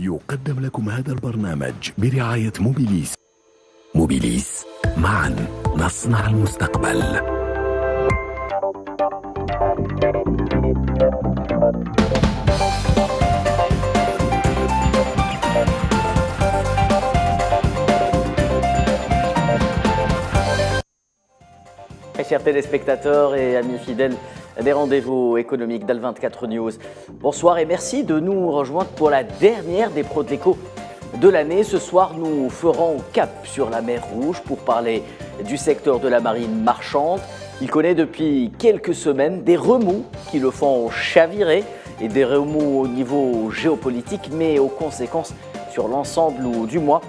يقدم لكم هذا البرنامج برعاية موبيليس. موبيليس، معا نصنع المستقبل. Chers téléspectateurs et amis fidèles des rendez-vous économiques d'Al24 News, bonsoir et merci de nous rejoindre pour la dernière des Pros de l'écho de l'année. Ce soir, nous ferons cap sur la mer Rouge pour parler du secteur de la marine marchande. Il connaît depuis quelques semaines des remous qui le font chavirer et des remous au niveau géopolitique, mais aux conséquences sur l'ensemble ou du moins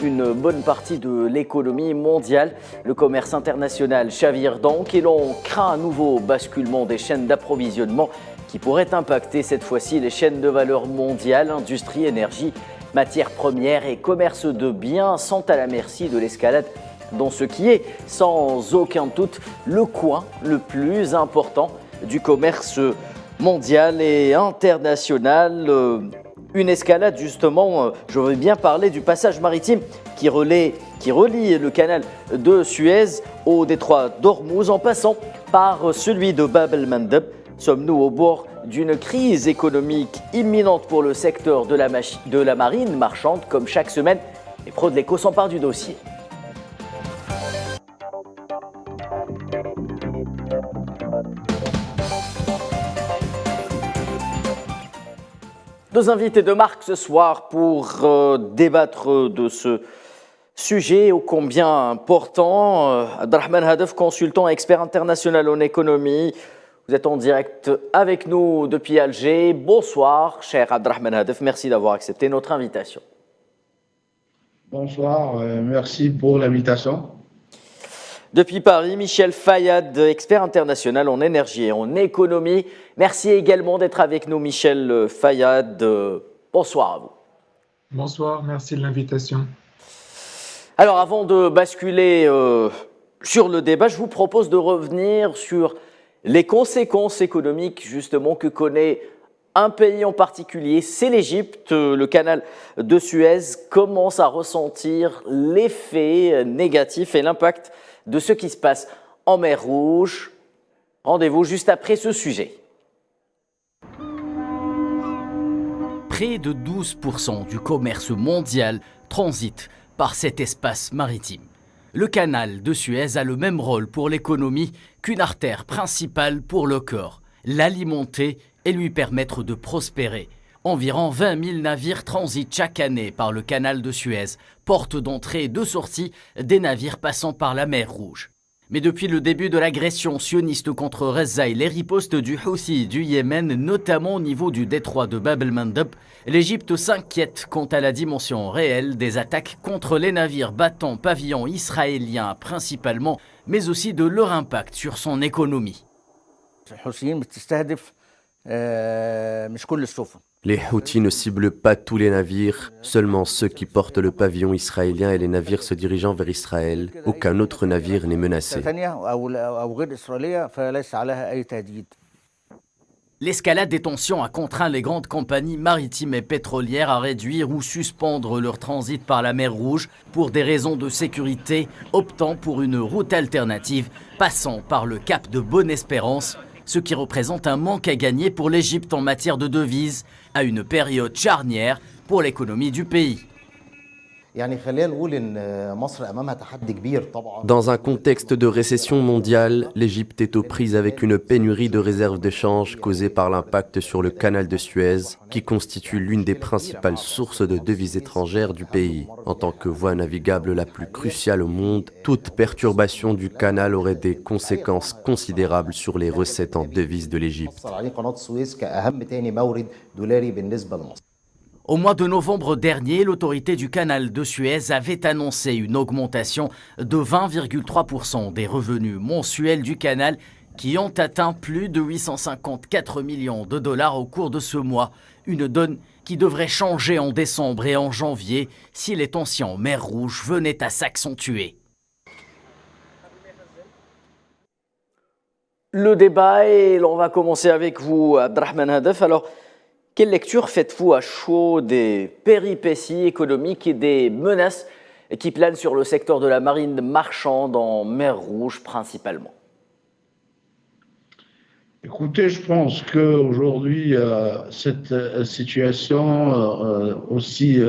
une bonne partie de l'économie mondiale. Le commerce international chavire donc et l'on craint un nouveau basculement des chaînes d'approvisionnement qui pourrait impacter cette fois-ci les chaînes de valeur mondiales. Industrie, énergie, matières premières et commerce de biens sont à la merci de l'escalade dans ce qui est sans aucun doute le coin le plus important du commerce mondial et international. Une escalade justement, je veux bien parler du passage maritime qui relie le canal de Suez au détroit d'Ormuz en passant par celui de Bab el-Mandeb. Sommes-nous au bord d'une crise économique imminente pour le secteur de la marine marchande? Comme chaque semaine, les pros de l'écho s'emparent du dossier. Deux invités de marque ce soir pour débattre de ce sujet ô combien important. Abdrahman Hadef, consultant expert international en économie. Vous êtes en direct avec nous depuis Alger. Bonsoir, cher Abdrahman Hadef. Merci d'avoir accepté notre invitation. Bonsoir, merci pour l'invitation. Depuis Paris, Michel Fayad, expert international en énergie et en économie. Merci également d'être avec nous, Michel Fayad. Bonsoir à vous. Bonsoir, merci de l'invitation. Alors, avant de basculer sur le débat, je vous propose de revenir sur les conséquences économiques justement que connaît un pays en particulier, c'est l'Égypte. Le canal de Suez commence à ressentir l'effet négatif et l'impact de ce qui se passe en mer Rouge. Rendez-vous juste après ce sujet. Près de 12% du commerce mondial transite par cet espace maritime. Le canal de Suez a le même rôle pour l'économie qu'une artère principale pour le corps, l'alimenter et lui permettre de prospérer. Environ 20 000 navires transitent chaque année par le canal de Suez, porte d'entrée et de sortie des navires passant par la mer Rouge. Mais depuis le début de l'agression sioniste contre Reza et les ripostes du Houthi du Yémen, notamment au niveau du détroit de Bab el-Mandeb, l'Égypte s'inquiète quant à la dimension réelle des attaques contre les navires battant pavillon israélien principalement, mais aussi de leur impact sur son économie. Les Houthis ne ciblent pas tous les navires, seulement ceux qui portent le pavillon israélien et les navires se dirigeant vers Israël. Aucun autre navire n'est menacé. L'escalade des tensions a contraint les grandes compagnies maritimes et pétrolières à réduire ou suspendre leur transit par la mer Rouge pour des raisons de sécurité, optant pour une route alternative passant par le cap de Bonne-Espérance, ce qui représente un manque à gagner pour l'Égypte en matière de devises, à une période charnière pour l'économie du pays. Dans un contexte de récession mondiale, l'Égypte est aux prises avec une pénurie de réserves de change causée par l'impact sur le canal de Suez, qui constitue l'une des principales sources de devises étrangères du pays. En tant que voie navigable la plus cruciale au monde, toute perturbation du canal aurait des conséquences considérables sur les recettes en devises de l'Égypte. Au mois de novembre dernier, l'autorité du canal de Suez avait annoncé une augmentation de 20,3% des revenus mensuels du canal qui ont atteint plus de 854 millions de dollars au cours de ce mois. Une donne qui devrait changer en décembre et en janvier si les tensions en mer Rouge venaient à s'accentuer. Le débat, et on va commencer avec vous, Abdrahman Hadef. Alors, Quelle lecture faites-vous à chaud des péripéties économiques et des menaces qui planent sur le secteur de la marine marchande en mer Rouge principalement? Écoutez, je pense qu'aujourd'hui, cette situation aussi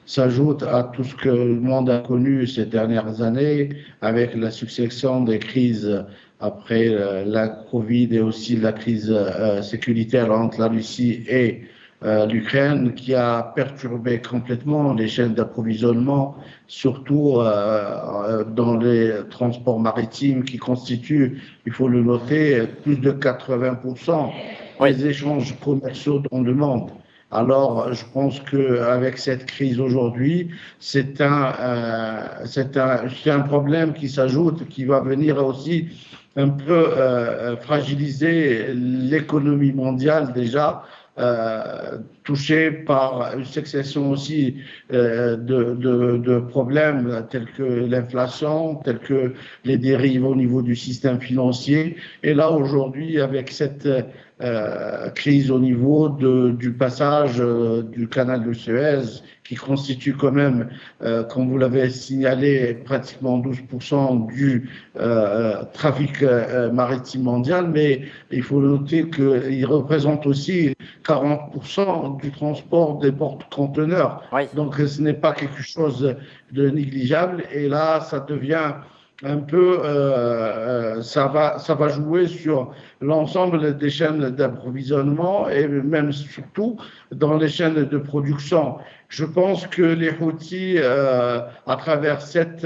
s'ajoute à tout ce que le monde a connu ces dernières années, avec la succession des crises après la Covid et aussi la crise sécuritaire entre la Russie et l'Ukraine, qui a perturbé complètement les chaînes d'approvisionnement, surtout dans les transports maritimes qui constituent, il faut le noter, plus de 80% des échanges commerciaux dans le monde. Alors, je pense qu'avec cette crise aujourd'hui, c'est un problème qui s'ajoute, qui va venir aussi un peu fragiliser l'économie mondiale déjà, touchée par une succession aussi de problèmes tels que l'inflation, tels que les dérives au niveau du système financier. Et là, aujourd'hui, avec cette crise au niveau du passage du canal de Suez, qui constitue quand même, comme vous l'avez signalé, pratiquement 12% du trafic maritime mondial, mais il faut noter qu'il représente aussi 40% du transport des porte-conteneurs. Oui. Donc ce n'est pas quelque chose de négligeable, et là ça devient un peu, ça va jouer sur l'ensemble des chaînes d'approvisionnement et même surtout dans les chaînes de production. Je pense que les Houthis, à travers cette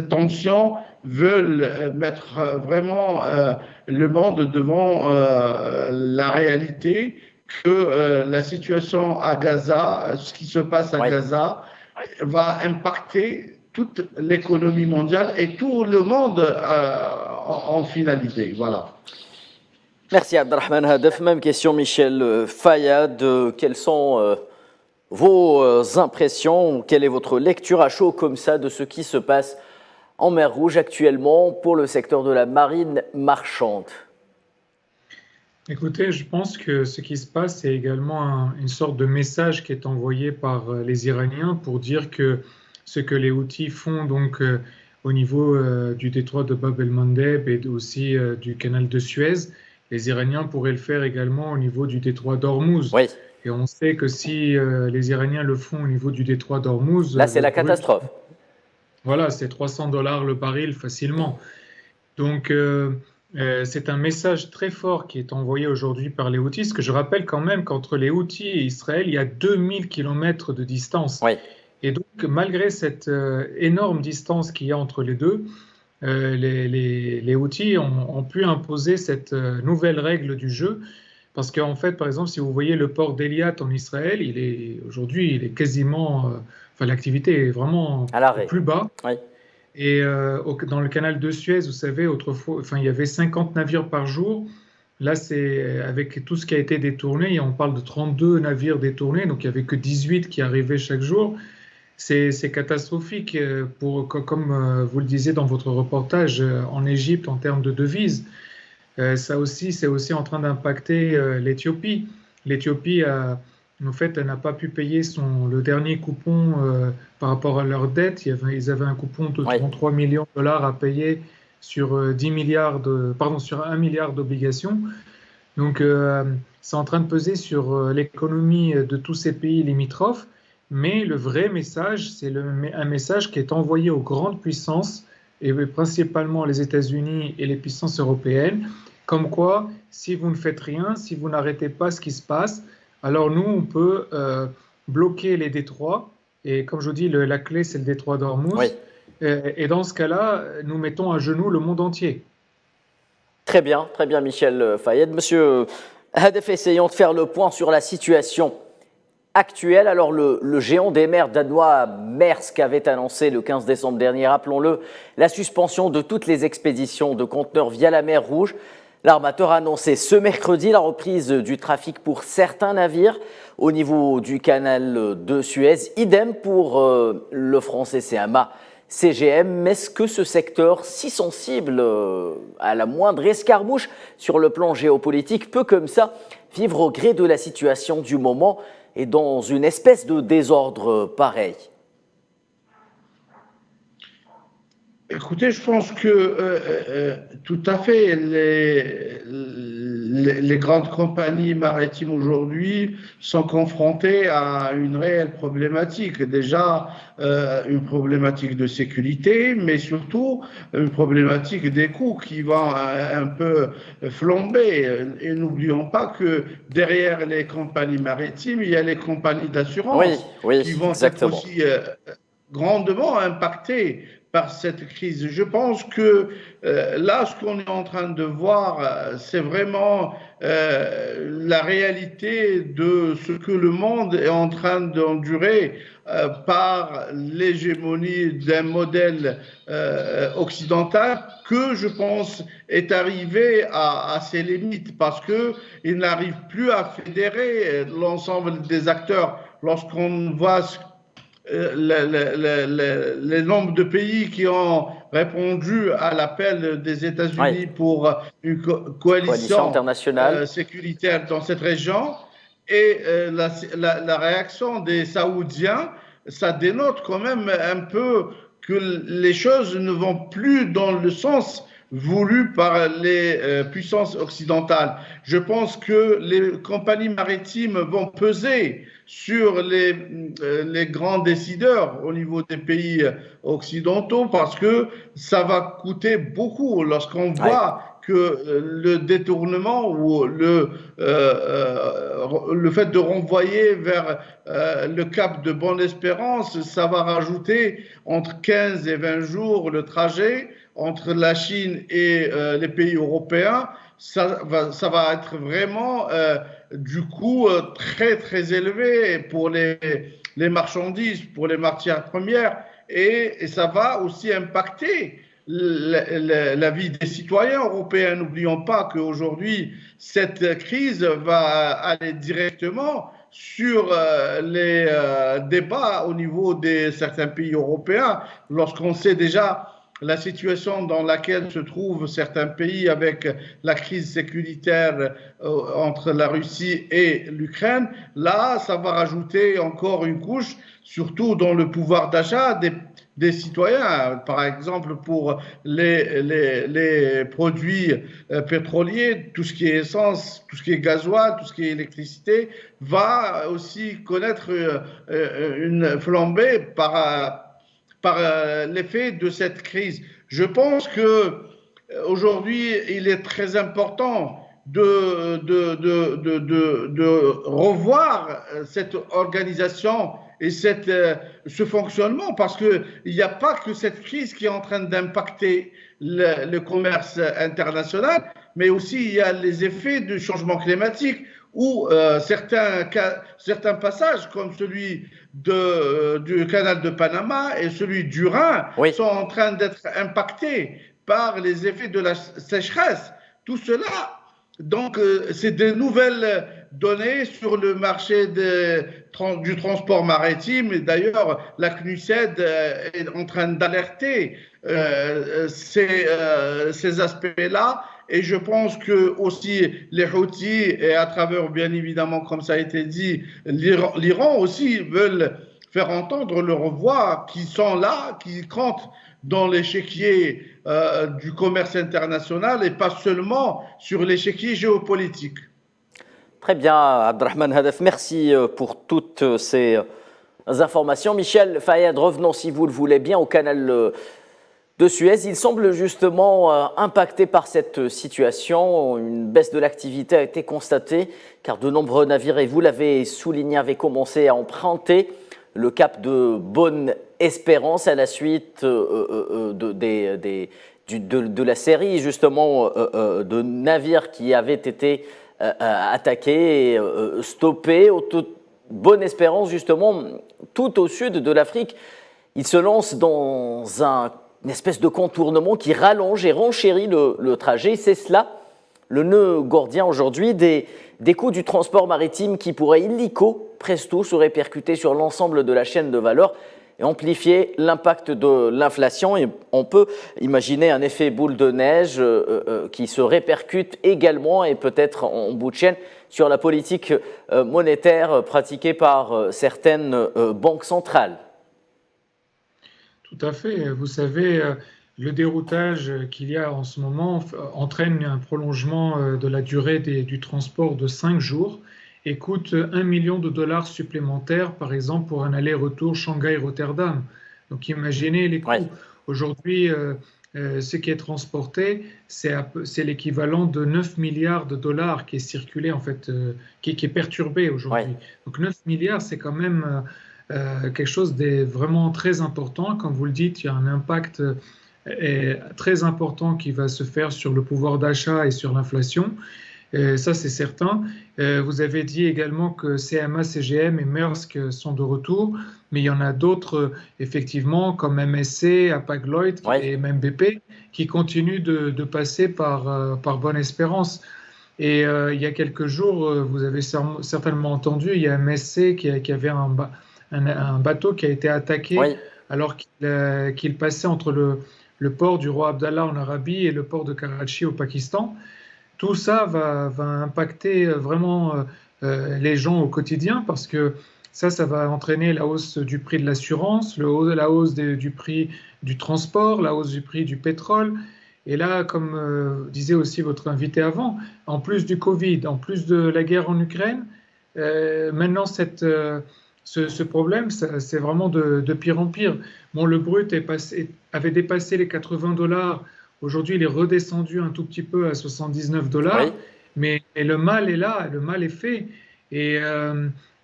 tension, veulent mettre vraiment le monde devant la réalité que la situation à Gaza, ce qui se passe à Gaza, va impacter toute l'économie mondiale et tout le monde en finalité. Voilà. Merci Abdelrahman Hadef. Même question Michel Fayad. Quelles sont vos impressions? Quelle est votre lecture à chaud comme ça de ce qui se passe en mer Rouge actuellement pour le secteur de la marine marchande? Écoutez, je pense que ce qui se passe, c'est également une sorte de message qui est envoyé par les Iraniens pour dire que ce que les Houthis font donc au niveau du détroit de Bab el-Mandeb et aussi du canal de Suez, les Iraniens pourraient le faire également au niveau du détroit d'Ormuz. Oui. Et on sait que si les Iraniens le font au niveau du détroit d'Ormuz... Là, c'est la catastrophe. Voilà, c'est $300 le baril facilement. Donc, c'est un message très fort qui est envoyé aujourd'hui par les Houthis, que je rappelle quand même qu'entre les Houthis et Israël, il y a 2000 km de distance. Oui. Et donc, malgré cette énorme distance qu'il y a entre les deux, les Houthis ont pu imposer cette nouvelle règle du jeu. Parce qu'en fait, par exemple, si vous voyez le port d'Eliat en Israël, aujourd'hui, il est quasiment... l'activité est vraiment au plus bas. Oui. Et dans le canal de Suez, vous savez, autrefois, il y avait 50 navires par jour. Là, c'est avec tout ce qui a été détourné, et on parle de 32 navires détournés, donc il n'y avait que 18 qui arrivaient chaque jour. C'est catastrophique, comme vous le disiez dans votre reportage, en Égypte, en termes de devises. Ça aussi, c'est aussi en train d'impacter l'Éthiopie. L'Éthiopie, en fait, elle n'a pas pu payer le dernier coupon par rapport à leur dette. Ils avaient un coupon de 33 millions de dollars à payer sur 1 milliard d'obligations. Donc, c'est en train de peser sur l'économie de tous ces pays limitrophes. Mais le vrai message, c'est un message qui est envoyé aux grandes puissances, et principalement les États-Unis et les puissances européennes, comme quoi, si vous ne faites rien, si vous n'arrêtez pas ce qui se passe, alors nous, on peut bloquer les détroits. Et comme je vous dis, la clé, c'est le détroit d'Ormuz. Oui. Et dans ce cas-là, nous mettons à genoux le monde entier. Très bien, Michel Fayed. Monsieur Hadef, essayons de faire le point sur la situation actuelle. Alors, le géant des mers danois Maersk avait annoncé le 15 décembre dernier, rappelons-le, la suspension de toutes les expéditions de conteneurs via la mer Rouge. L'armateur a annoncé ce mercredi la reprise du trafic pour certains navires au niveau du canal de Suez. Idem pour le français CMA CGM. Est-ce que ce secteur, si sensible à la moindre escarmouche sur le plan géopolitique, peut comme ça vivre au gré de la situation du moment et dans une espèce de désordre pareil? Écoutez, je pense que tout à fait, les grandes compagnies maritimes aujourd'hui sont confrontées à une réelle problématique. Déjà, une problématique de sécurité, mais surtout une problématique des coûts qui vont un peu flamber. Et n'oublions pas que derrière les compagnies maritimes, il y a les compagnies d'assurance qui vont être aussi grandement impactées par cette crise. Je pense que là, ce qu'on est en train de voir, c'est vraiment la réalité de ce que le monde est en train d'endurer par l'hégémonie d'un modèle occidental que je pense est arrivé à ses limites parce qu'il n'arrive plus à fédérer l'ensemble des acteurs. Lorsqu'on voit les nombres de pays qui ont répondu à l'appel des États-Unis pour une coalition internationale sécuritaire dans cette région et la réaction des Saoudiens, ça dénote quand même un peu que les choses ne vont plus dans le sens voulu par les puissances occidentales. Je pense que les compagnies maritimes vont peser sur les grands décideurs au niveau des pays occidentaux parce que ça va coûter beaucoup lorsqu'on voit que le détournement ou le fait de renvoyer vers le cap de Bonne-Espérance, ça va rajouter entre 15 et 20 jours le trajet entre la Chine et les pays européens. Ça va être vraiment du coup très très élevé pour les marchandises, pour les matières premières et ça va aussi impacter la vie des citoyens européens. N'oublions pas qu'aujourd'hui cette crise va aller directement sur les débats au niveau de certains pays européens lorsqu'on sait déjà la situation dans laquelle se trouvent certains pays avec la crise sécuritaire entre la Russie et l'Ukraine. Là, ça va rajouter encore une couche, surtout dans le pouvoir d'achat des citoyens. Par exemple, pour les produits pétroliers, tout ce qui est essence, tout ce qui est gasoil, tout ce qui est électricité, va aussi connaître une flambée par l'effet de cette crise. Je pense que aujourd'hui, il est très important de revoir cette organisation et ce fonctionnement parce qu'il n'y a pas que cette crise qui est en train d'impacter le commerce international, mais aussi il y a les effets du changement climatique où certains passages comme celui du canal de Panama et celui du Rhin sont en train d'être impactés par les effets de la sécheresse. Tout cela, donc, c'est de nouvelles données sur le marché du transport maritime. Et d'ailleurs, la CNUSED est en train d'alerter ces aspects-là. Et je pense que aussi les Houthis, et à travers, bien évidemment, comme ça a été dit, l'Iran aussi veulent faire entendre leur voix, qui sont là, qui comptent dans l'échiquier du commerce international et pas seulement sur l'échiquier géopolitique. Très bien, Abdrahman Hadef, merci pour toutes ces informations. Michel Fayed, revenons si vous le voulez bien au canal de Suez. Il semble justement impacté par cette situation. Une baisse de l'activité a été constatée car de nombreux navires, et vous l'avez souligné, avaient commencé à emprunter le cap de Bonne-Espérance à la suite de la série justement de navires qui avaient été attaqués et stoppés. Bonne-Espérance justement, tout au sud de l'Afrique, il se lance dans une espèce de contournement qui rallonge et renchérit le trajet. C'est cela le nœud gordien aujourd'hui des coûts du transport maritime qui pourraient illico presto se répercuter sur l'ensemble de la chaîne de valeur. et amplifier l'impact de l'inflation. Et on peut imaginer un effet boule de neige qui se répercute également et peut-être en bout de chaîne sur la politique monétaire pratiquée par certaines banques centrales. Tout à fait. Vous savez, le déroutage qu'il y a en ce moment entraîne un prolongement de la durée du transport de 5 jours et coûte 1 million de dollars supplémentaires, par exemple, pour un aller-retour Shanghai-Rotterdam. Donc imaginez les coûts. Ouais. Aujourd'hui, ce qui est transporté, c'est l'équivalent de 9 milliards de dollars qui est circulé, en fait, qui est perturbé aujourd'hui. Ouais. Donc 9 milliards, c'est quand même quelque chose de vraiment très important. Comme vous le dites, il y a un impact très important qui va se faire sur le pouvoir d'achat et sur l'inflation. Ça, c'est certain. Vous avez dit également que CMA, CGM et Maersk sont de retour, mais il y en a d'autres, effectivement, comme MSC, Hapag-Lloyd et même BP, qui continuent de passer par Bonne Espérance. Et il y a quelques jours, vous avez certainement entendu, il y a MSC qui avait un bateau qui a été attaqué alors qu'il passait entre le port du roi Abdallah en Arabie et le port de Karachi au Pakistan. Tout ça va impacter vraiment les gens au quotidien parce que ça va entraîner la hausse du prix de l'assurance, la hausse du prix du transport, la hausse du prix du pétrole. Et là, comme disait aussi votre invité avant, en plus du Covid, en plus de la guerre en Ukraine, maintenant ce problème, c'est vraiment de pire en pire. Bon, le brut avait dépassé les 80 $. Aujourd'hui, il est redescendu un tout petit peu à 79 $. Mais le mal est là, le mal est fait. Et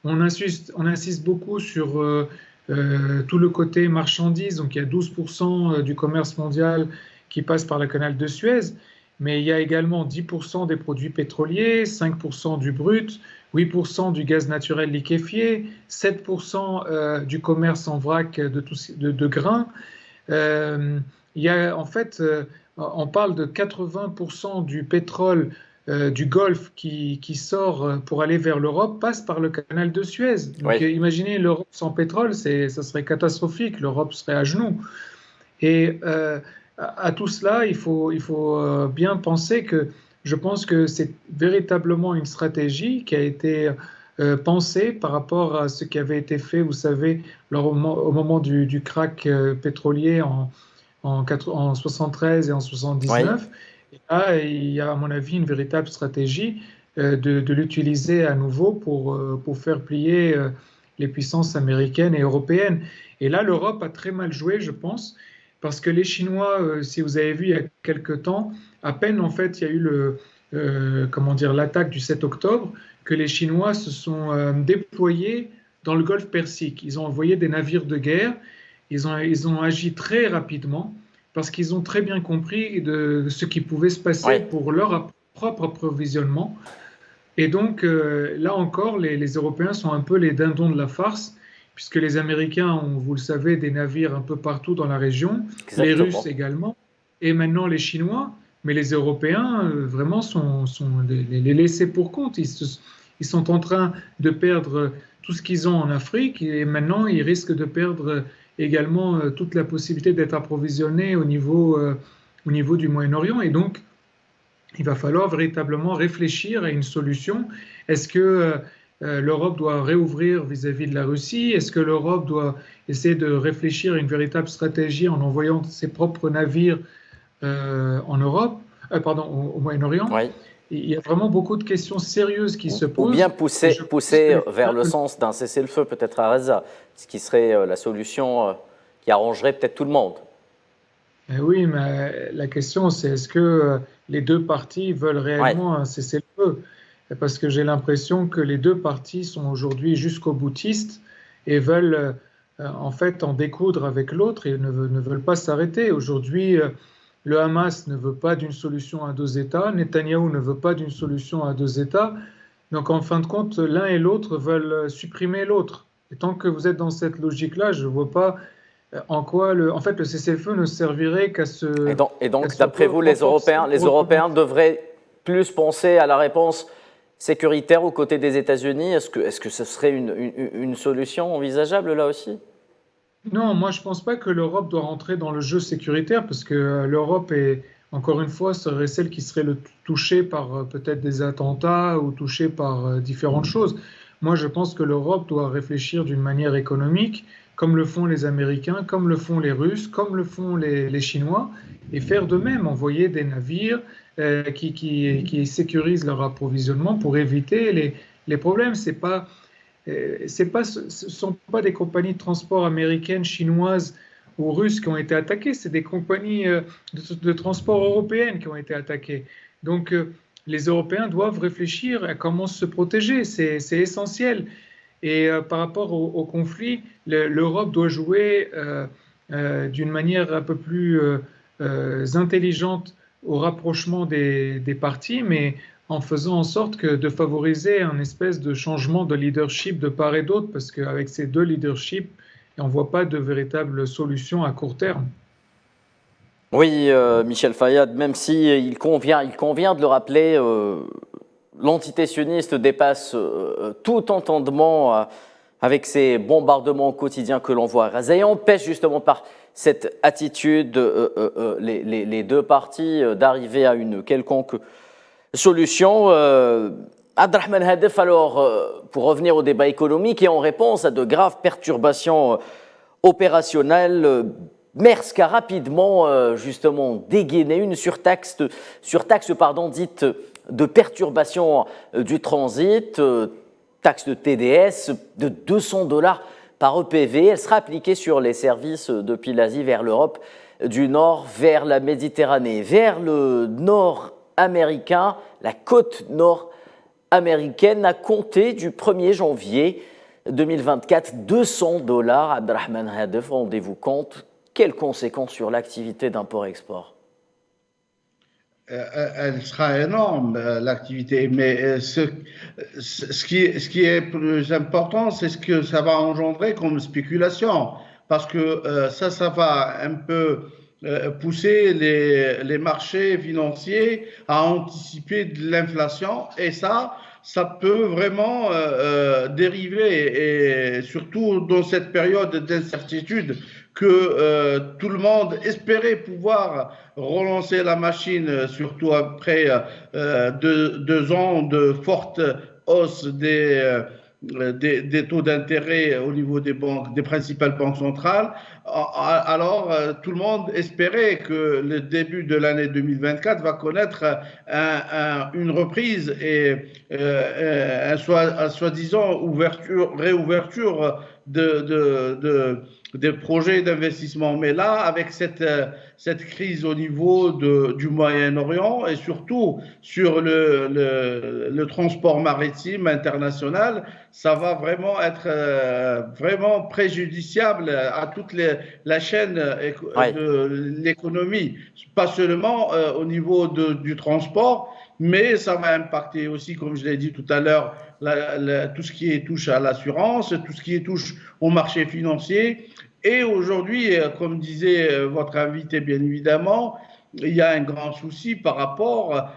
on insiste beaucoup sur tout le côté marchandises. Donc, il y a 12% du commerce mondial qui passe par le canal de Suez. Mais il y a également 10% des produits pétroliers, 5% du brut, 8% du gaz naturel liquéfié, 7% du commerce en vrac de grains. Il y a en fait, on parle de 80% du pétrole du Golfe qui sort pour aller vers l'Europe passe par le canal de Suez. Donc imaginez l'Europe sans pétrole, ça serait catastrophique, l'Europe serait à genoux. Et à tout cela, il faut bien penser que je pense que c'est véritablement une stratégie qui a été pensée par rapport à ce qui avait été fait, vous savez, au moment du crack pétrolier en 73 et en 79. Et là, il y a, à mon avis, une véritable stratégie de l'utiliser à nouveau pour faire plier les puissances américaines et européennes. Et là, l'Europe a très mal joué, je pense, parce que les Chinois, si vous avez vu il y a quelques temps, à peine en fait il y a eu l'attaque du 7 octobre, que les Chinois se sont déployés dans le Golfe Persique. Ils ont envoyé des navires de guerre, ils ont agi très rapidement parce qu'ils ont très bien compris de ce qui pouvait se passer pour leur propre approvisionnement. Et donc là encore, les Européens sont un peu les dindons de la farce, puisque les Américains ont, vous le savez, des navires un peu partout dans la région, les Russes également, et maintenant les Chinois, mais les Européens vraiment sont les laissés pour compte. Ils sont en train de perdre tout ce qu'ils ont en Afrique, et maintenant ils risquent de perdre également toute la possibilité d'être approvisionnés au niveau du Moyen-Orient. Et donc, il va falloir véritablement réfléchir à une solution. Est-ce que l'Europe doit réouvrir vis-à-vis de la Russie? Est-ce que l'Europe doit essayer de réfléchir à une véritable stratégie en envoyant ses propres navires en Europe, au Moyen-Orient? Il y a vraiment beaucoup de questions sérieuses qui se posent. Ou bien pousser vers le sens d'un cessez-le-feu peut-être à Gaza, ce qui serait la solution qui arrangerait peut-être tout le monde. Oui, mais la question c'est est-ce que les deux parties veulent réellement un cessez-le-feu? Parce que j'ai l'impression que les deux parties sont aujourd'hui jusqu'au boutiste et veulent en fait en découdre avec l'autre et ne veulent pas s'arrêter. Aujourd'hui, le Hamas ne veut pas d'une solution à deux États, Netanyahou ne veut pas d'une solution à deux États. Donc en fin de compte, l'un et l'autre veulent supprimer l'autre. Et tant que vous êtes dans cette logique-là, je ne vois pas en quoi le cessez-le-feu ne servirait qu'à se... Et donc d'après vous, les Européens devraient plus penser à la réponse sécuritaire aux côtés des États-Unis. Est-ce que ce serait une solution envisageable là aussi? Non, moi je pense pas que l'Europe doit rentrer dans le jeu sécuritaire parce que l'Europe est, encore une fois, serait celle qui serait le touchée par peut-être des attentats ou touchée par différentes choses. Moi je pense que l'Europe doit réfléchir d'une manière économique, comme le font les Américains, comme le font les Russes, comme le font les Chinois, et faire de même, envoyer des navires qui sécurisent leur approvisionnement pour éviter les problèmes. Ce ne sont pas des compagnies de transport américaines, chinoises ou russes qui ont été attaquées, c'est des compagnies de transport européennes qui ont été attaquées. Donc, les Européens doivent réfléchir à comment se protéger, c'est essentiel. Et par rapport au conflit, l'Europe doit jouer d'une manière un peu plus intelligente au rapprochement des parties, mais en faisant en sorte de favoriser un espèce de changement de leadership de part et d'autre, parce qu'avec ces deux leaderships, on ne voit pas de véritable solution à court terme. Oui, Michel Fayad, même si il convient de le rappeler, l'entité sioniste dépasse tout entendement avec ces bombardements quotidiens que l'on voit à Gaza et empêche justement par cette attitude les deux parties d'arriver à une quelconque solution. Abdelrahman Hadef, alors, pour revenir au débat économique et en réponse à de graves perturbations opérationnelles, Maersk a rapidement justement dégainé une surtaxe dite de perturbation du transit, taxe de TDS de $200 par EPV. Elle sera appliquée sur les services depuis l'Asie vers l'Europe du Nord, vers la Méditerranée, vers le nord américain. La côte nord-américaine a compté du 1er janvier 2024 $200. Abdelrahman Hadef, rendez-vous compte, quelles conséquences sur l'activité d'import-export? Elle sera énorme, l'activité, mais ce qui est plus important, c'est ce que ça va engendrer comme spéculation, parce que ça va un peu pousser les marchés financiers à anticiper de l'inflation, et ça peut vraiment dériver, et surtout dans cette période d'incertitude que tout le monde espérait pouvoir relancer la machine, surtout après 2 ans de forte hausse des taux d'intérêt au niveau des banques, des principales banques centrales. Alors, tout le monde espérait que le début de l'année 2024 va connaître une reprise et un soi-disant réouverture des projets d'investissement. Mais là, avec cette crise au niveau du Moyen-Orient et surtout sur le transport maritime international, ça va vraiment être vraiment préjudiciable à toute la chaîne de l'économie, pas seulement au niveau du transport, mais ça va impacter aussi, comme je l'ai dit tout à l'heure, tout ce qui touche à l'assurance, tout ce qui touche au marché financier. Et aujourd'hui, comme disait votre invité, bien évidemment, il y a un grand souci par rapport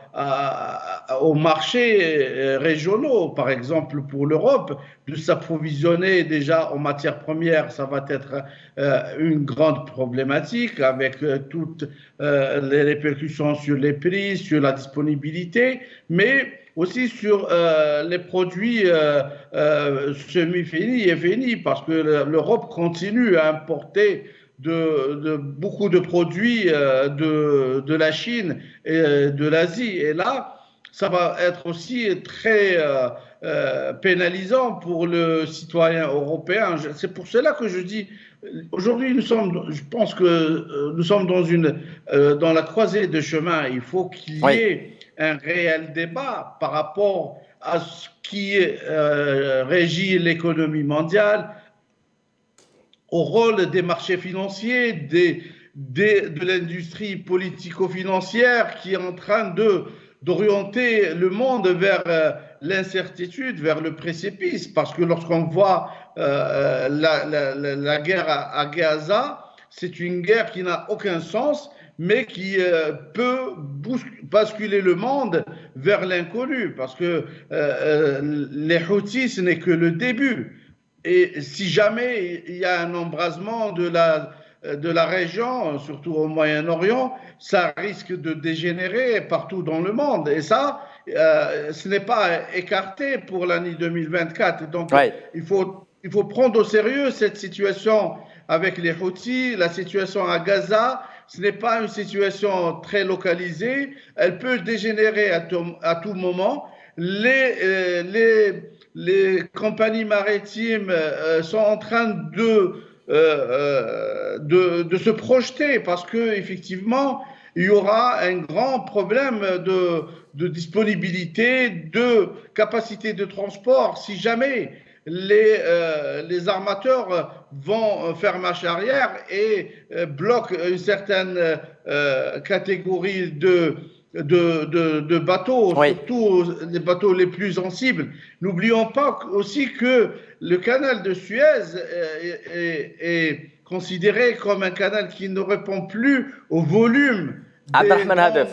aux marchés régionaux. Par exemple, pour l'Europe, de s'approvisionner déjà en matières premières, ça va être une grande problématique avec toutes les répercussions sur les prix, sur la disponibilité, mais aussi sur les produits semi-finis et finis, parce que l'Europe continue à importer beaucoup de produits de la Chine et de l'Asie. Et là, ça va être aussi très pénalisant pour le citoyen européen. C'est pour cela que je dis, aujourd'hui, je pense que nous sommes dans la croisée de chemin. Il faut qu'il y ait un réel débat par rapport à ce qui régit l'économie mondiale, au rôle des marchés financiers, de l'industrie politico-financière qui est en train d'orienter le monde vers l'incertitude, vers le précipice. Parce que lorsqu'on voit la guerre à Gaza, c'est une guerre qui n'a aucun sens, mais qui peut basculer le monde vers l'inconnu. Parce que les Houthis, ce n'est que le début. et si jamais il y a un embrasement de la région, surtout au Moyen-Orient, ça risque de dégénérer partout dans le monde. Et ça, ce n'est pas écarté pour l'année 2024. Donc, Ouais. il faut prendre au sérieux cette situation avec les Houthis, la situation à Gaza. Ce n'est pas une situation très localisée. Elle peut dégénérer à tout moment. Les compagnies maritimes sont en train de se projeter parce qu'effectivement, il y aura un grand problème de disponibilité, de capacité de transport si jamais les armateurs vont faire marche arrière et bloquent une certaine catégorie de bateaux, Oui. surtout les bateaux les plus sensibles. N'oublions pas aussi que le canal de Suez est considéré comme un canal qui ne répond plus au volume. Abdrahman Hadef,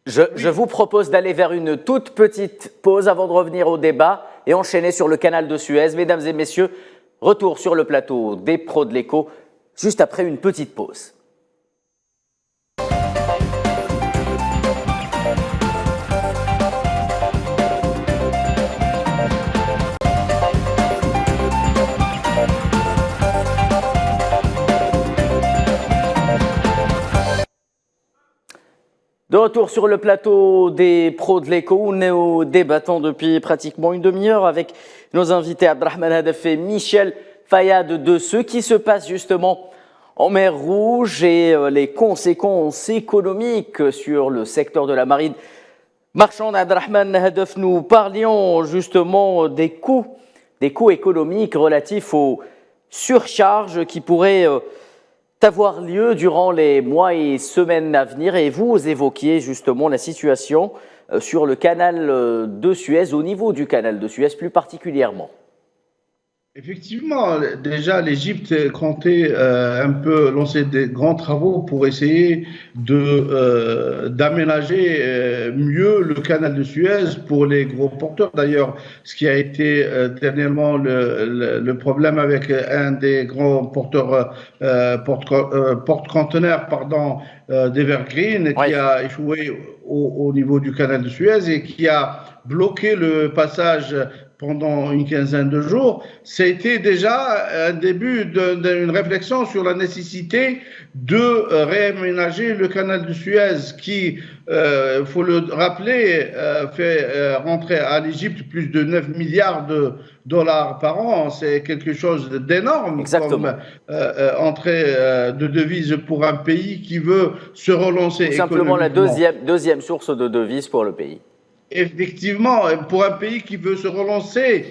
je vous propose d'aller vers une toute petite pause avant de revenir au débat et enchaîner sur le canal de Suez. Mesdames et messieurs, retour sur le plateau des pros de l'écho, juste après une petite pause. De retour sur le plateau des pros de l'écho, où nous débattons depuis pratiquement une demi-heure avec nos invités Abdrahman Hadef et Michel Fayad de ce qui se passe justement en mer Rouge et les conséquences économiques sur le secteur de la marine marchande. Abdrahman Hadef, nous parlions justement des coûts économiques relatifs aux surcharges qui pourraient avoir lieu durant les mois et semaines à venir, et vous évoquiez justement la situation sur le canal de Suez, au niveau du canal de Suez plus particulièrement. Effectivement, déjà l'Égypte comptait un peu lancer des grands travaux pour essayer d'aménager mieux le canal de Suez pour les gros porteurs. D'ailleurs, ce qui a été dernièrement le problème avec un des grands porteurs porte-conteneurs, d'Evergreen, Oui. qui a échoué au niveau du canal de Suez et qui a bloqué le passage pendant une quinzaine de jours. C'était déjà un début d'une réflexion sur la nécessité de réaménager le canal de Suez qui, faut le rappeler, fait rentrer à l'Égypte plus de 9 milliards de dollars par an. C'est quelque chose d'énorme. Exactement. Comme entrée de devises pour un pays qui veut se relancer Tout simplement la économiquement. deuxième source de devises pour le pays. Effectivement, pour un pays qui veut se relancer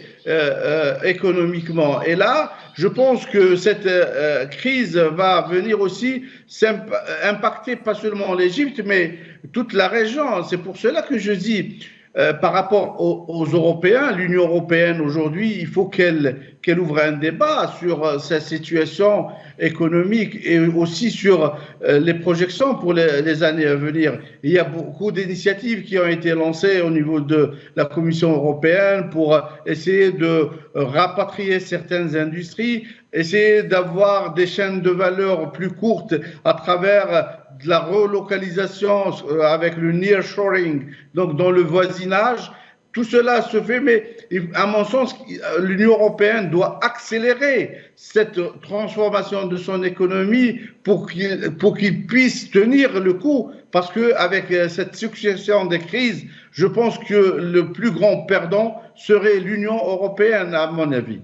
économiquement. Et là, je pense que cette crise va venir aussi impacter pas seulement l'Égypte, mais toute la région. C'est pour cela que je dis, par rapport aux Européens, l'Union européenne aujourd'hui, il faut qu'elle ouvre un débat sur sa situation économique et aussi sur les projections pour les années à venir. Il y a beaucoup d'initiatives qui ont été lancées au niveau de la Commission européenne pour essayer de rapatrier certaines industries, essayer d'avoir des chaînes de valeur plus courtes à travers de la relocalisation avec le nearshoring, donc dans le voisinage. Tout cela se fait, mais à mon sens, l'Union européenne doit accélérer cette transformation de son économie pour qu'il puisse tenir le coup, parce qu'avec cette succession des crises, je pense que le plus grand perdant serait l'Union européenne, à mon avis.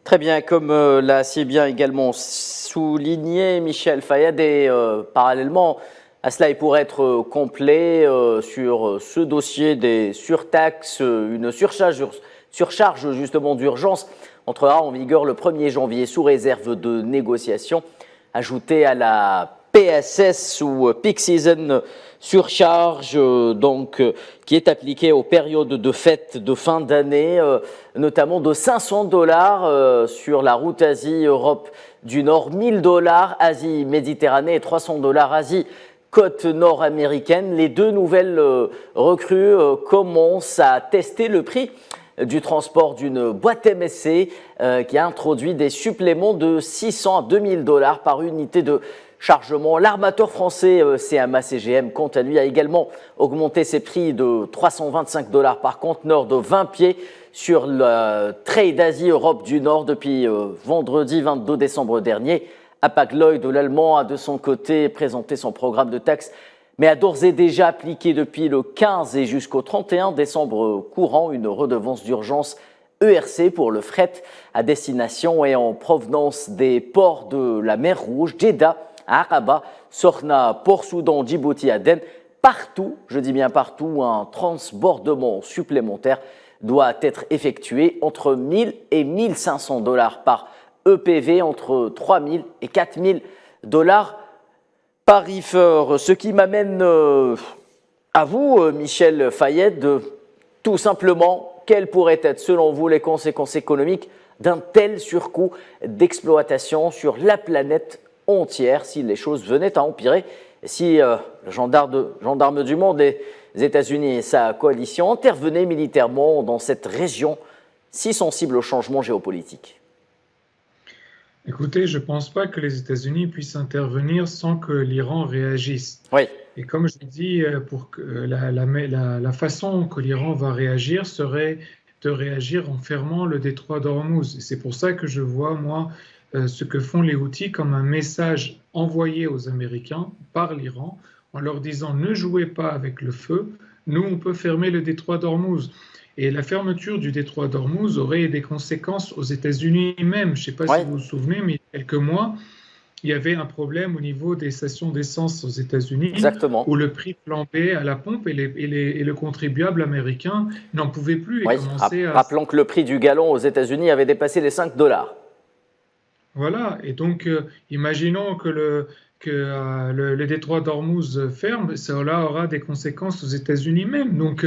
Très bien, comme l'a si bien également souligné Michel Fayad, et parallèlement à cela, il pourrait être complet sur ce dossier des surtaxes. Une surcharge justement d'urgence entrera en vigueur le 1er janvier sous réserve de négociation, ajoutée à la PSS ou Peak Season surcharge qui est appliquée aux périodes de fêtes de fin d'année, notamment de $500 sur la route Asie-Europe du Nord, $1000 Asie-Méditerranée et $300 Asie côte nord-américaine. Les deux nouvelles recrues commencent à tester le prix du transport d'une boîte MSC qui a introduit des suppléments de 600 à 2000 $ par unité de chargement. L'armateur français CMA CGM, quant à lui, a également augmenté ses prix de 325 $ par conteneur de 20 pieds sur le trade Asie-Europe du Nord depuis vendredi 22 décembre dernier. Hapag-Lloyd, l'Allemand, a de son côté présenté son programme de taxes, mais a d'ores et déjà appliqué depuis le 15 et jusqu'au 31 décembre courant une redevance d'urgence ERC pour le fret à destination et en provenance des ports de la mer Rouge, Jeddah, Aqaba, Sorna, Port-Soudan, Djibouti, Aden. Partout, je dis bien partout, un transbordement supplémentaire doit être effectué entre 1000 et 1500 $ par EPV, entre 3000 et 4000 $ par reefer. Ce qui m'amène à vous, Michel Fayed, tout simplement, quelles pourraient être selon vous les conséquences économiques d'un tel surcoût d'exploitation sur la planète entière si les choses venaient à empirer, si le gendarme du monde, les États-Unis et sa coalition intervenaient militairement dans cette région si sensible au changement géopolitique? Écoutez, je ne pense pas que les États-Unis puissent intervenir sans que l'Iran réagisse. Oui. Et comme je l'ai dit, pour que la façon que l'Iran va réagir serait de réagir en fermant le détroit d'Ormuz. Et c'est pour ça que je vois, moi, ce que font les Houthis comme un message envoyé aux Américains par l'Iran en leur disant « ne jouez pas avec le feu, nous on peut fermer le détroit d'Ormuz ». Et la fermeture du détroit d'Ormuz aurait des conséquences aux États-Unis même. Je ne sais pas si vous vous souvenez, mais il y a quelques mois, il y avait un problème au niveau des stations d'essence aux États-Unis, où le prix flambait à la pompe et le contribuable américain n'en pouvait plus. Et rappelons que le prix du gallon aux États-Unis avait dépassé les 5 $. Voilà, et donc imaginons que le détroit d'Ormuz ferme, cela aura des conséquences aux États-Unis même. Donc,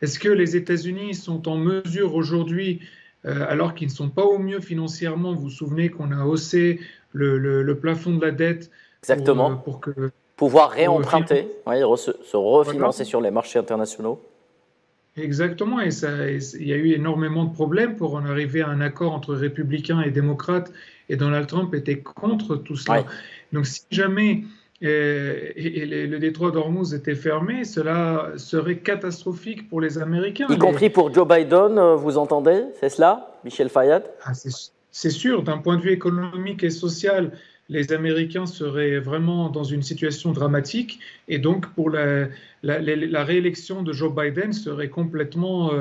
est-ce que les États-Unis sont en mesure aujourd'hui, alors qu'ils ne sont pas au mieux financièrement, vous vous souvenez qu'on a haussé le plafond de la dette pour pouvoir réemprunter, se refinancer sur les marchés internationaux? Exactement, et il y a eu énormément de problèmes pour en arriver à un accord entre républicains et démocrates, et Donald Trump était contre tout cela. Donc si jamais le détroit d'Ormuz était fermé, cela serait catastrophique pour les Américains. Y compris pour Joe Biden, vous entendez? C'est cela, Michel Fayed? C'est sûr, d'un point de vue économique et social, les Américains seraient vraiment dans une situation dramatique, et donc pour la réélection de Joe Biden serait complètement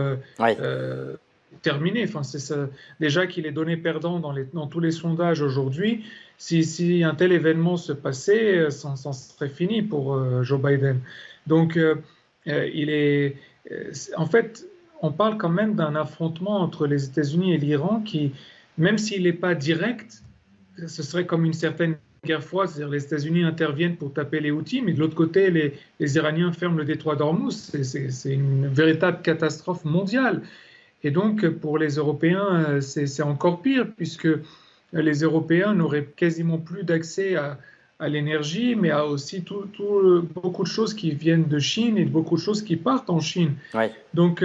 terminée. Enfin, c'est ça. Déjà qu'il est donné perdant dans tous les sondages aujourd'hui, si un tel événement se passait, ça serait fini pour Joe Biden. Donc, en fait, on parle quand même d'un affrontement entre les États-Unis et l'Iran qui, même s'il n'est pas direct, ce serait comme une certaine guerre froide, c'est-à-dire les États-Unis interviennent pour taper les Houthis, mais de l'autre côté, les Iraniens ferment le détroit d'Ormuz. C'est une véritable catastrophe mondiale. Et donc, pour les Européens, c'est encore pire, puisque les Européens n'auraient quasiment plus d'accès à l'énergie, mais à aussi beaucoup de choses qui viennent de Chine et beaucoup de choses qui partent en Chine. Donc,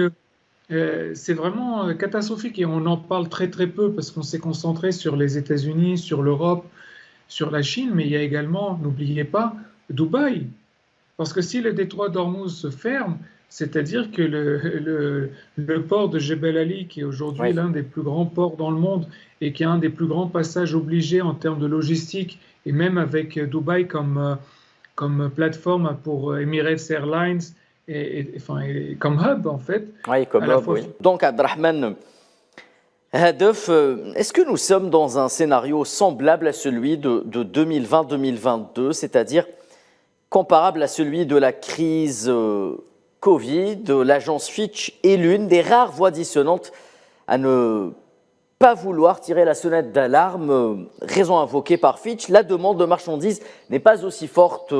c'est vraiment catastrophique, et on en parle très très peu parce qu'on s'est concentré sur les États-Unis, sur l'Europe, sur la Chine, mais il y a également, n'oubliez pas, Dubaï. Parce que si le détroit d'Ormuz se ferme, c'est-à-dire que le port de Jebel Ali, qui est aujourd'hui l'un des plus grands ports dans le monde et qui a un des plus grands passages obligés en termes de logistique, et même avec Dubaï comme plateforme pour Emirates Airlines, et comme hub en fait. Oui, comme hub, oui. Donc, Abdrahman Hadef, est-ce que nous sommes dans un scénario semblable à celui de 2020-2022, c'est-à-dire comparable à celui de la crise Covid? L'agence Fitch est l'une des rares voix dissonantes à ne pas vouloir tirer la sonnette d'alarme. Raison invoquée par Fitch, la demande de marchandises n'est pas aussi forte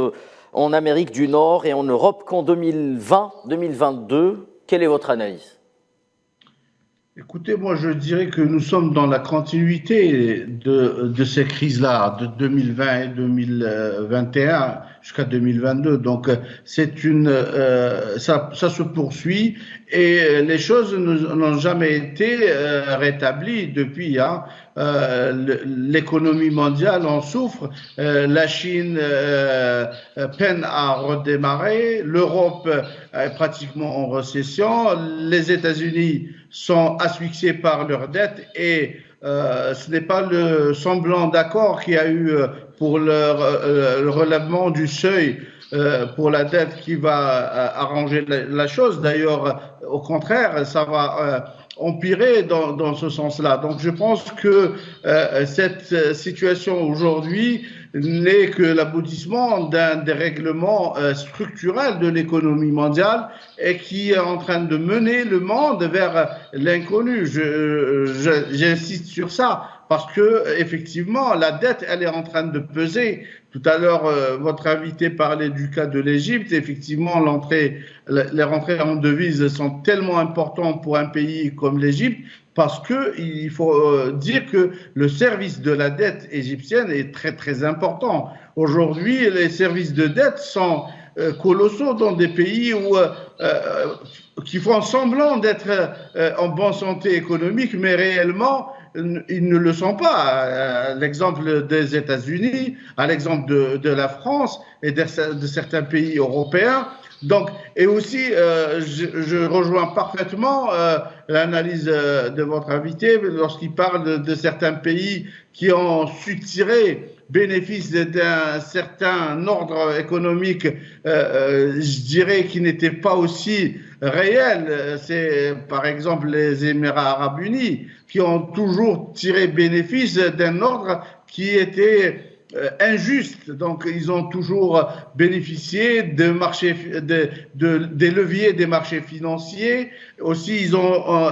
en Amérique du Nord et en Europe qu'en 2020-2022. Quelle est votre analyse? Écoutez, moi je dirais que nous sommes dans la continuité de ces crises-là, de 2020 et 2021. jusqu'à 2022. Donc, ça se poursuit et les choses n'ont jamais été rétablies depuis. Hein. L'économie mondiale en souffre. La Chine peine à redémarrer. L'Europe est pratiquement en récession. Les États-Unis sont asphyxiés par leurs dettes et ce n'est pas le semblant d'accord qu'il y a eu pour le relèvement du seuil pour la dette qui va arranger la chose. D'ailleurs, au contraire, ça va empirer dans ce sens-là. Donc, je pense que cette situation aujourd'hui n'est que l'aboutissement d'un dérèglement structurel de l'économie mondiale et qui est en train de mener le monde vers l'inconnu. J'insiste sur ça parce que effectivement, la dette, elle est en train de peser. Tout à l'heure, votre invité parlait du cas de l'Égypte. Effectivement, les rentrées en devises sont tellement importantes pour un pays comme l'Égypte parce qu'il faut dire que le service de la dette égyptienne est très, très important. Aujourd'hui, les services de dette sont colossaux dans des pays qui font semblant d'être en bonne santé économique, mais réellement, ils ne le sont pas. À l'exemple des États-Unis, à l'exemple de la France et de certains pays européens. Donc, et aussi, je rejoins parfaitement l'analyse de votre invité lorsqu'il parle de certains pays qui ont su tirer bénéfice d'un certain ordre économique, je dirais, qui n'était pas aussi réel. C'est par exemple les Émirats arabes unis qui ont toujours tiré bénéfice d'un ordre qui était injuste. Donc, ils ont toujours bénéficié des leviers des marchés financiers. Aussi, ils ont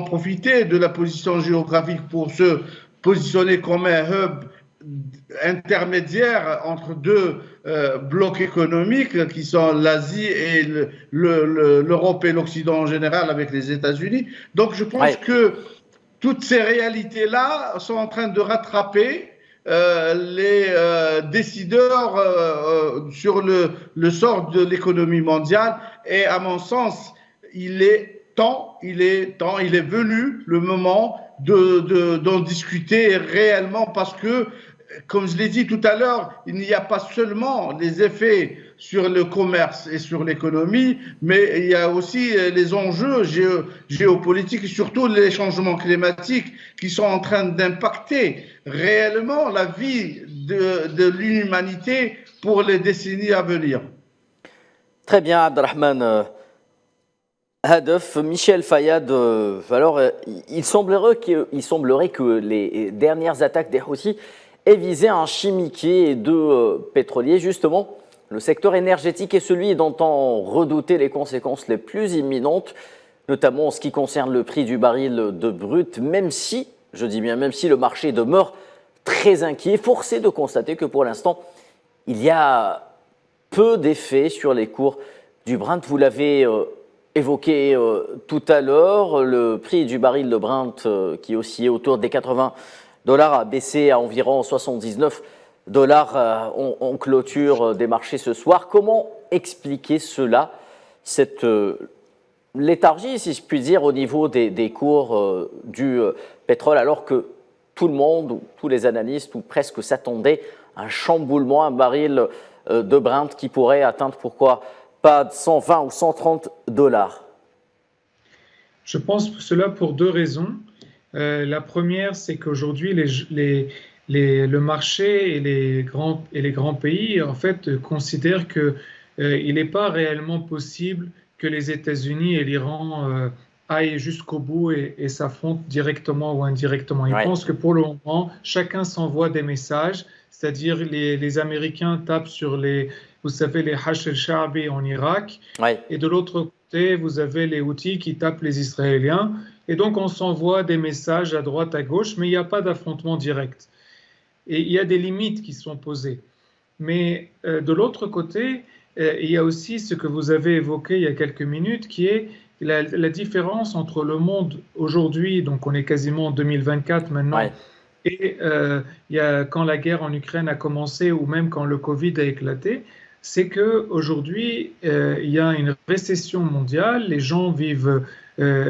profité de la position géographique pour se positionner comme un hub intermédiaire entre deux blocs économiques qui sont l'Asie et l'Europe et l'Occident en général avec les États-Unis. Donc, je pense que toutes ces réalités-là sont en train de rattraper les décideurs sur le sort de l'économie mondiale. Et à mon sens, il est venu le moment d'en discuter réellement parce que, comme je l'ai dit tout à l'heure, il n'y a pas seulement les effets sur le commerce et sur l'économie, mais il y a aussi les enjeux géopolitiques et surtout les changements climatiques qui sont en train d'impacter réellement la vie de l'humanité pour les décennies à venir. Très bien, Abdelrahman Hadef. Michel Fayad, alors il semblerait que les dernières attaques des Houthis aient visé un chimiquier et deux pétroliers. Justement, le secteur énergétique est celui dont on redoutait les conséquences les plus imminentes, notamment en ce qui concerne le prix du baril de brut, même si, je dis bien même si, le marché demeure très inquiet, forcé de constater que pour l'instant, il y a peu d'effets sur les cours du Brent. Vous l'avez évoqué tout à l'heure, le prix du baril de Brent qui oscillait autour des $80 a baissé à environ $79 en clôture des marchés ce soir. Comment expliquer cela, cette léthargie, si je puis dire, au niveau des cours du pétrole, alors que tout le monde, ou tous les analystes, ou presque s'attendaient à un chamboulement, un baril de Brent qui pourrait atteindre, pourquoi pas, 120 ou $130 ? Je pense cela pour deux raisons. La première, c'est qu'aujourd'hui, le marché et les grands pays, en fait, considèrent qu'il n'est pas réellement possible que les États-Unis et l'Iran aillent jusqu'au bout et s'affrontent directement ou indirectement. Ils pensent que pour le moment, chacun s'envoie des messages, c'est-à-dire les Américains tapent sur vous savez, les Hashd el-Sha'bi en Irak, et de l'autre côté, vous avez les Houthis qui tapent les Israéliens. Et donc, on s'envoie des messages à droite, à gauche, mais il n'y a pas d'affrontement direct. Et il y a des limites qui sont posées. Mais de l'autre côté, il y a aussi ce que vous avez évoqué il y a quelques minutes, qui est la différence entre le monde aujourd'hui, donc on est quasiment en 2024 maintenant, Et quand la guerre en Ukraine a commencé ou même quand le Covid a éclaté, c'est qu'aujourd'hui, il y a une récession mondiale, les gens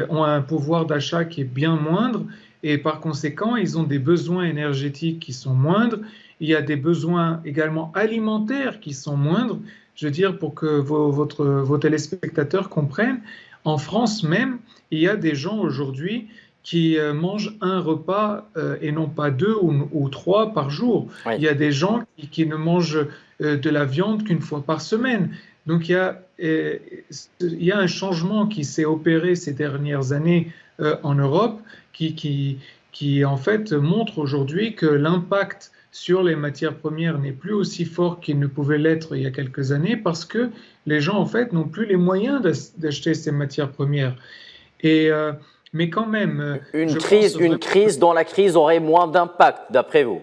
ont un pouvoir d'achat qui est bien moindre et par conséquent, ils ont des besoins énergétiques qui sont moindres, il y a des besoins également alimentaires qui sont moindres. Je veux dire, pour que vos téléspectateurs comprennent, en France même, il y a des gens aujourd'hui qui mangent un repas et non pas 2 ou 3 par jour. Oui. Il y a des gens qui ne mangent de la viande qu'une fois par semaine. Donc il y a un changement qui s'est opéré ces dernières années en Europe qui en fait montre aujourd'hui que l'impact sur les matières premières n'est plus aussi fort qu'il ne pouvait l'être il y a quelques années parce que les gens en fait n'ont plus les moyens d'acheter ces matières premières. Mais quand même, une crise dont la crise aurait moins d'impact, d'après vous?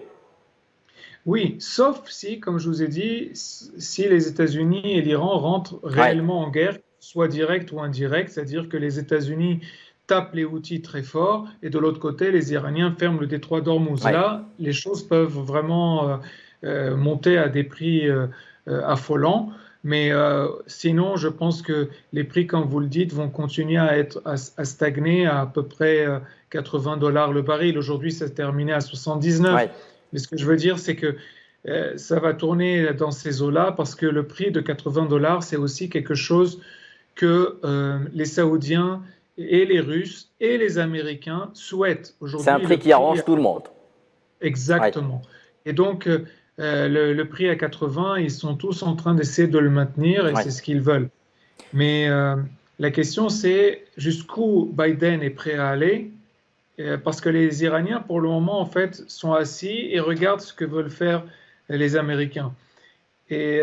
Oui, sauf si, comme je vous ai dit, si les États-Unis et l'Iran rentrent réellement en guerre, soit directe ou indirecte, c'est-à-dire que les États-Unis tapent les Houthis très fort et de l'autre côté, les Iraniens ferment le détroit d'Ormuz. Là, les choses peuvent vraiment monter à des prix affolants. Mais sinon, je pense que les prix, comme vous le dites, vont continuer à stagner à peu près $80 le baril. Aujourd'hui, ça s'est terminé à 79. Ouais. Mais ce que je veux dire, c'est que ça va tourner dans ces eaux-là parce que le prix de $80, c'est aussi quelque chose que les Saoudiens et les Russes et les Américains souhaitent. Aujourd'hui, c'est un prix qui arrange tout le monde. Exactement. Ouais. Et donc, le prix à 80, ils sont tous en train d'essayer de le maintenir et c'est ce qu'ils veulent. Mais la question, c'est jusqu'où Biden est prêt à aller parce que les Iraniens, pour le moment, en fait, sont assis et regardent ce que veulent faire les Américains. Et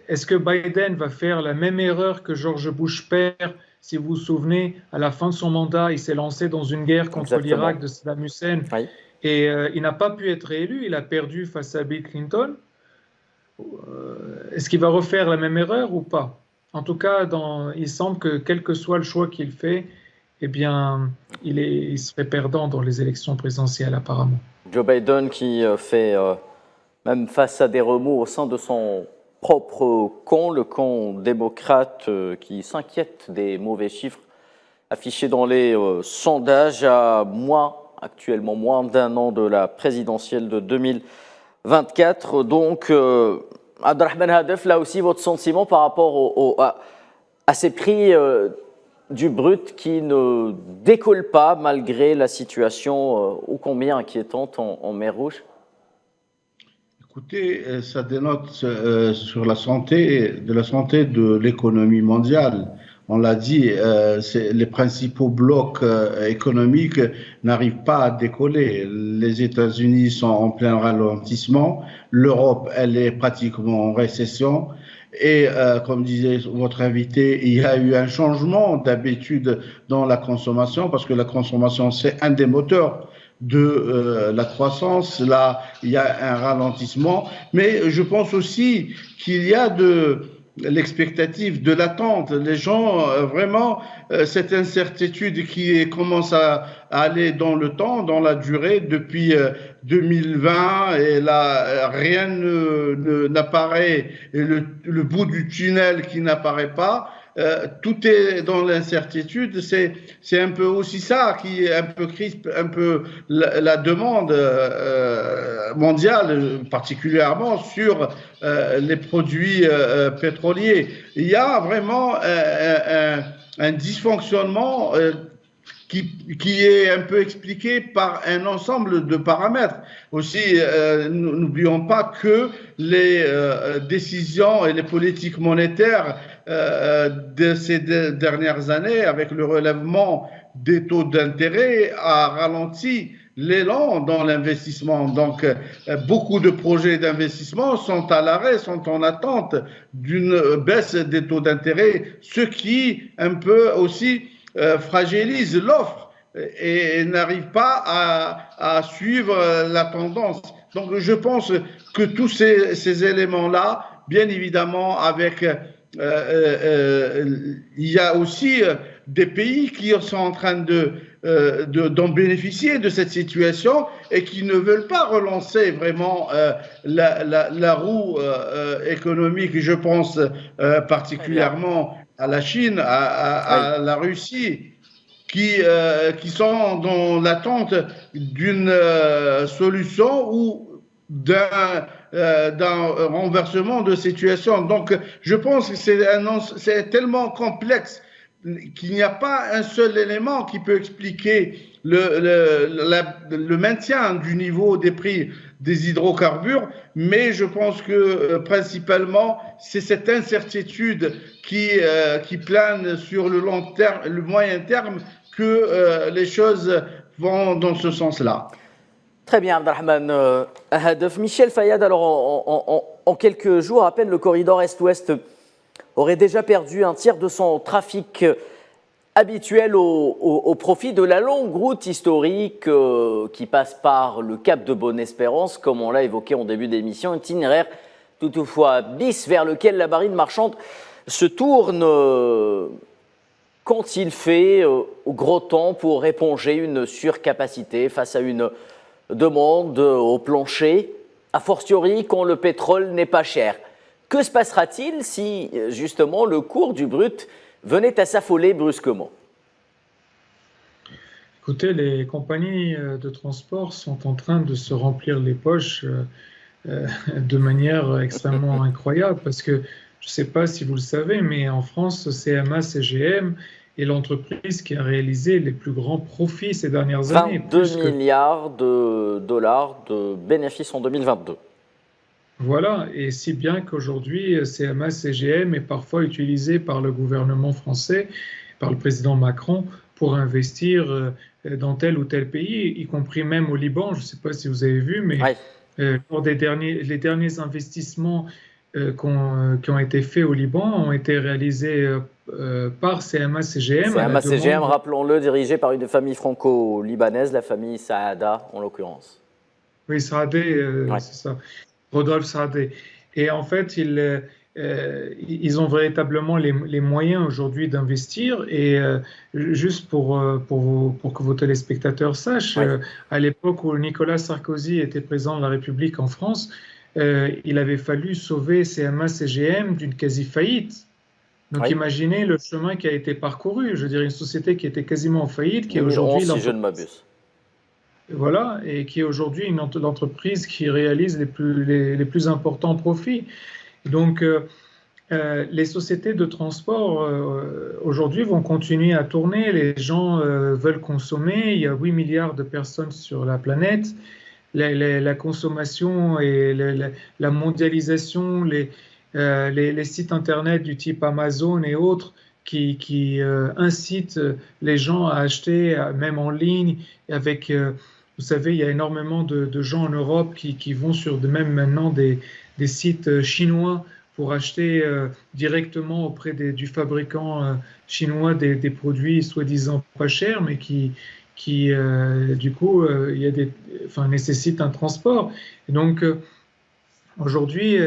est-ce que Biden va faire la même erreur que George Bush père? Si vous vous souvenez, à la fin de son mandat, il s'est lancé dans une guerre contre l'Irak de Saddam Hussein. Oui. Et il n'a pas pu être élu, il a perdu face à Bill Clinton. Est-ce qu'il va refaire la même erreur ou pas? En tout cas, il semble que quel que soit le choix qu'il fait, eh bien, il serait perdant dans les élections présidentielles apparemment. Joe Biden qui fait, même face à des remous au sein de son propre camp, le camp démocrate qui s'inquiète des mauvais chiffres affichés dans les sondages à actuellement moins d'un an de la présidentielle de 2024. Donc, Abdelrahman Hadef, là aussi, votre sentiment par rapport à ces prix du brut qui ne décollent pas malgré la situation ô combien inquiétante en mer Rouge? Écoutez, ça dénote sur la santé de l'économie mondiale. On l'a dit, les principaux blocs économiques n'arrivent pas à décoller. Les États-Unis sont en plein ralentissement. L'Europe, elle est pratiquement en récession. Et comme disait votre invité, il y a eu un changement d'habitude dans la consommation parce que la consommation, c'est un des moteurs de la croissance. Là, il y a un ralentissement. Mais je pense aussi qu'il y a de l'expectative, de l'attente. Les gens, vraiment, cette incertitude qui commence à aller dans le temps, dans la durée, depuis 2020, et là, rien n'apparaît, et le bout du tunnel qui n'apparaît pas. Tout est dans l'incertitude. C'est un peu aussi ça qui un peu crispe un peu la demande mondiale, particulièrement sur les produits pétroliers. Il y a vraiment un dysfonctionnement qui est un peu expliqué par un ensemble de paramètres. Aussi, n'oublions pas que les décisions et les politiques monétaires de ces dernières années, avec le relèvement des taux d'intérêt, a ralenti l'élan dans l'investissement. Donc, beaucoup de projets d'investissement sont à l'arrêt, sont en attente d'une baisse des taux d'intérêt, ce qui un peu aussi fragilise l'offre et n'arrive pas à suivre la tendance. Donc, je pense que tous ces éléments-là, bien évidemment, avec il y a aussi des pays qui sont en train de d'en bénéficier de cette situation et qui ne veulent pas relancer vraiment la roue économique. Je pense particulièrement à la Chine, à la Russie, qui sont dans l'attente d'une solution ou d'un renversement de situation. Donc, je pense que c'est tellement complexe qu'il n'y a pas un seul élément qui peut expliquer le maintien du niveau des prix des hydrocarbures, mais je pense que principalement, c'est cette incertitude qui plane sur le long terme, le moyen terme, que les choses vont dans ce sens-là. Très bien, Abdelrahman Ahadef. Michel Fayad, alors en quelques jours à peine, le corridor Est-Ouest aurait déjà perdu un tiers de son trafic habituel au profit de la longue route historique qui passe par le Cap de Bonne-Espérance, comme on l'a évoqué en début d'émission, un itinéraire toutefois bis vers lequel la marine marchande se tourne quand il fait gros temps pour éponger une surcapacité face à une demande au plancher, a fortiori quand le pétrole n'est pas cher. Que se passera-t-il si, justement, le cours du brut venait à s'affoler brusquement? Écoutez, les compagnies de transport sont en train de se remplir les poches de manière extrêmement incroyable, parce que je ne sais pas si vous le savez, mais en France, CMA CGM est l'entreprise qui a réalisé les plus grands profits ces dernières années. 22 milliards de dollars de bénéfices en 2022. Voilà, et si bien qu'aujourd'hui, CMA CGM est parfois utilisé par le gouvernement français, par le président Macron, pour investir dans tel ou tel pays, y compris même au Liban. Je ne sais pas si vous avez vu, mais lors les derniers investissements qui ont été faits au Liban ont été réalisés par CMA CGM. CMA CGM, rappelons-le, dirigé par une famille franco-libanaise, la famille Saada en l'occurrence. Oui, Saadé, c'est ça. Rodolphe Saadé. Et en fait, ils ont véritablement les moyens aujourd'hui d'investir. Et juste pour que vos téléspectateurs sachent, à l'époque où Nicolas Sarkozy était président de la République en France, il avait fallu sauver CMA CGM d'une quasi-faillite. Donc imaginez le chemin qui a été parcouru. Je veux dire, une société qui était quasiment en faillite, qui est aujourd'hui... si je ne m'abuse. Voilà, et qui est aujourd'hui l'entreprise qui réalise les plus importants profits. Donc, les sociétés de transport aujourd'hui vont continuer à tourner, les gens veulent consommer, il y a 8 milliards de personnes sur la planète, la consommation et la mondialisation, les sites internet du type Amazon et autres qui incitent les gens à acheter, même en ligne, avec... Vous savez, il y a énormément de gens en Europe qui vont sur même maintenant des sites chinois pour acheter directement auprès du fabricant chinois des produits soi-disant pas chers, mais qui du coup, nécessitent un transport. Et donc, aujourd'hui,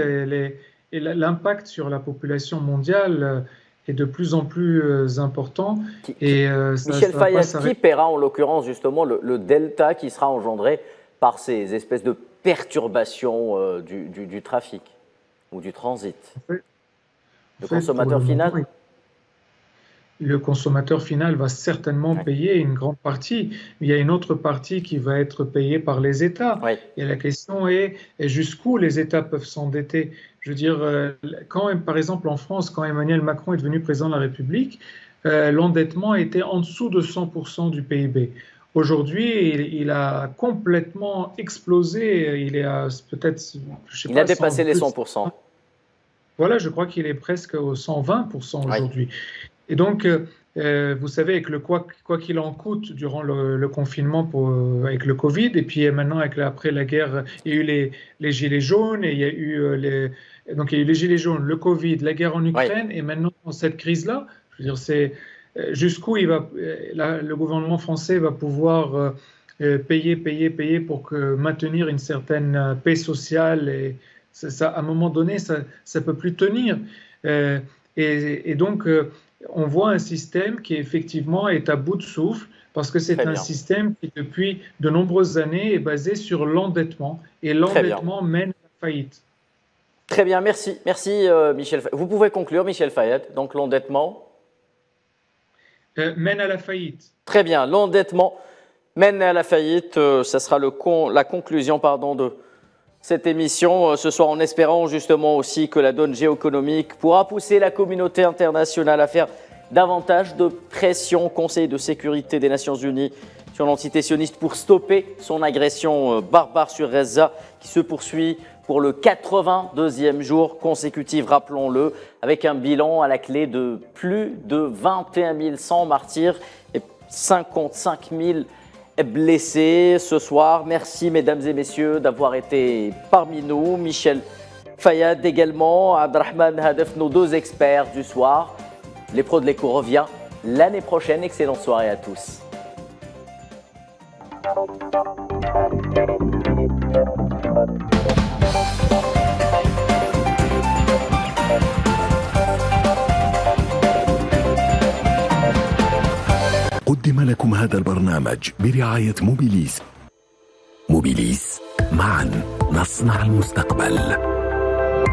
l'impact sur la population mondiale est de plus en plus important. Michel Fayad, qui paiera en l'occurrence justement le delta qui sera engendré par ces espèces de perturbations du trafic ou du transit? Le consommateur final? Le consommateur final va certainement payer une grande partie. Il y a une autre partie qui va être payée par les États. Et la question est jusqu'où les États peuvent s'endetter. Je veux dire, par exemple en France, quand Emmanuel Macron est devenu président de la République, l'endettement était en dessous de 100% du PIB. Aujourd'hui, il a complètement explosé. Il est à peut-être, il a dépassé les 100%. Voilà, je crois qu'il est presque aux 120% aujourd'hui. Et donc, vous savez, avec le quoi qu'il en coûte durant le confinement avec le Covid, et puis maintenant après la guerre, il y a eu les gilets jaunes, et il y a eu les gilets jaunes, le Covid, la guerre en Ukraine, et maintenant cette crise-là, je veux dire, c'est jusqu'où le gouvernement français va pouvoir payer pour maintenir une certaine paix sociale, et ça, à un moment donné, ça peut plus tenir. Et donc on voit un système qui effectivement est à bout de souffle parce que c'est Très un bien. système qui, depuis de nombreuses années, est basé sur l'endettement. Et l'endettement mène à la faillite. Très bien, merci. Merci Michel Fayad. Vous pouvez conclure, Michel Fayad. Donc l'endettement. Mène à la faillite. Très bien, l'endettement mène à la faillite. Ça sera la conclusion de cette émission ce soir, en espérant justement aussi que la donne géoéconomique pourra pousser la communauté internationale à faire davantage de pression au Conseil de sécurité des Nations Unies sur l'entité sioniste pour stopper son agression barbare sur Gaza qui se poursuit pour le 82e jour consécutif, rappelons-le, avec un bilan à la clé de plus de 21 100 martyrs et 55 000 blessés ce soir. Merci mesdames et messieurs d'avoir été parmi nous. Michel Fayad également, Abdrahman Hadef, nos deux experts du soir. Les Pros de l'écho revient l'année prochaine. Excellente soirée à tous. قدم لكم هذا البرنامج برعاية موبيليس. موبيليس، معا نصنع المستقبل.